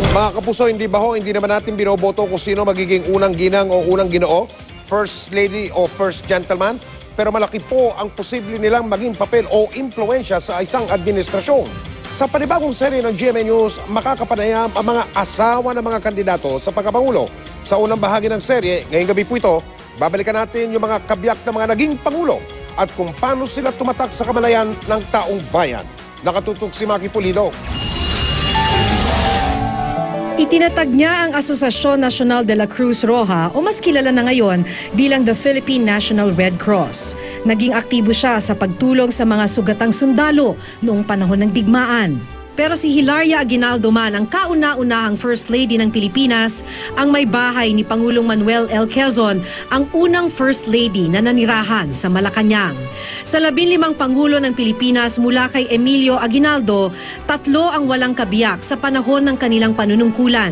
Mga kapuso, hindi ba ho, hindi naman natin binoboto kung sino magiging unang ginang o unang ginoo, first lady o first gentleman, pero malaki po ang posible nilang maging papel o impluensya sa isang administrasyon. Sa panibagong serye ng GMA News, makakapanayam ang mga asawa ng mga kandidato sa pagkapangulo. Sa unang bahagi ng serye, ngayong gabi po ito, babalikan natin yung mga kabiyak ng mga naging pangulo at kung paano sila tumatak sa kamalayan ng taong bayan. Nakatutok si Maki Pulido. Itinatag niya ang Asociación Nacional de la Cruz Roja o mas kilala na ngayon bilang the Philippine National Red Cross. Naging aktibo siya sa pagtulong sa mga sugatang sundalo noong panahon ng digmaan. Pero si Hilaria Aguinaldo man ang kauna-unahang First Lady ng Pilipinas, ang may bahay ni Pangulong Manuel L. Quezon, ang unang First Lady na nanirahan sa Malacanang. Sa 15 Pangulo ng Pilipinas mula kay Emilio Aguinaldo, 3 ang walang kabiyak sa panahon ng kanilang panunungkulan.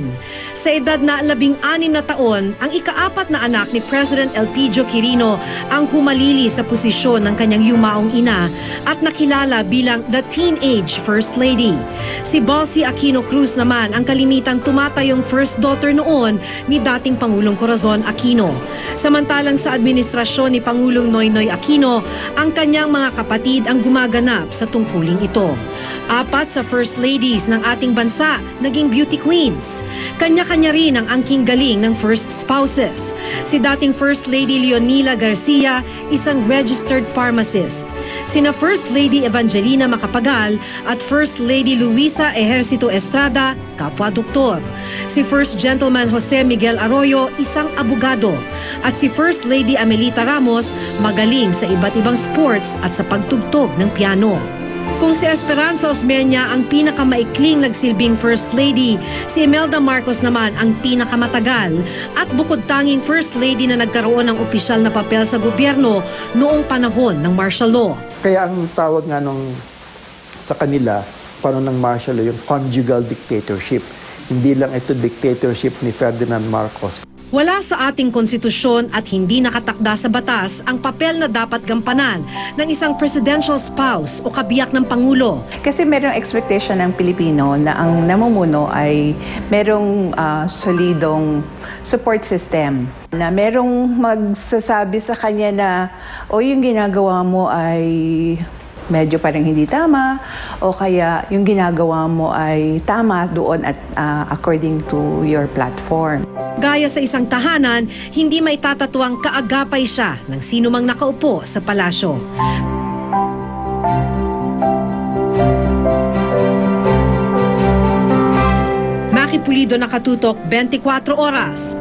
Sa edad na 16 na taon, ang ika-4 na anak ni President Elpidio Quirino ang humalili sa posisyon ng kanyang yumaong ina at nakilala bilang the Teenage First Lady. Si Balsi Aquino Cruz naman ang kalimitang tumatayong first daughter noon ni dating Pangulong Corazon Aquino. Samantalang sa administrasyon ni Pangulong Noynoy Aquino, ang kanyang mga kapatid ang gumaganap sa tungkuling ito. 4 sa First Ladies ng ating bansa naging beauty queens. Kanya-kanya rin ang angking galing ng first spouses. Si dating First Lady Leonila Garcia, isang registered pharmacist. Sina First Lady Evangelina Macapagal at First Lady Luisa Ejercito Estrada, kapwa-doktor. Si First Gentleman Jose Miguel Arroyo, isang abogado. At si First Lady Amelita Ramos, magaling sa iba't ibang sports at sa pagtugtog ng piano. Kung si Esperanza Osmeña ang pinakamaikling nagsilbing First Lady, si Imelda Marcos naman ang pinakamatagal at bukod tanging First Lady na nagkaroon ng opisyal na papel sa gobyerno noong panahon ng martial law. Kaya ang tawag nga sa kanila, panahon ng martial law, yung conjugal dictatorship. Hindi lang ito dictatorship ni Ferdinand Marcos. Wala sa ating konstitusyon at hindi nakatakda sa batas ang papel na dapat gampanan ng isang presidential spouse o kabiyak ng Pangulo. Kasi merong expectation ng Pilipino na ang namumuno ay merong solidong support system. Na merong magsasabi sa kanya na, o yung ginagawa mo ay medyo parang hindi tama o kaya yung ginagawa mo ay tama doon at according to your platform. Gaya sa isang tahanan, hindi maitatatuang kaagapay siya ng sino mang nakaupo sa palasyo. Maki Pulido, Nakatutok, 24 Oras.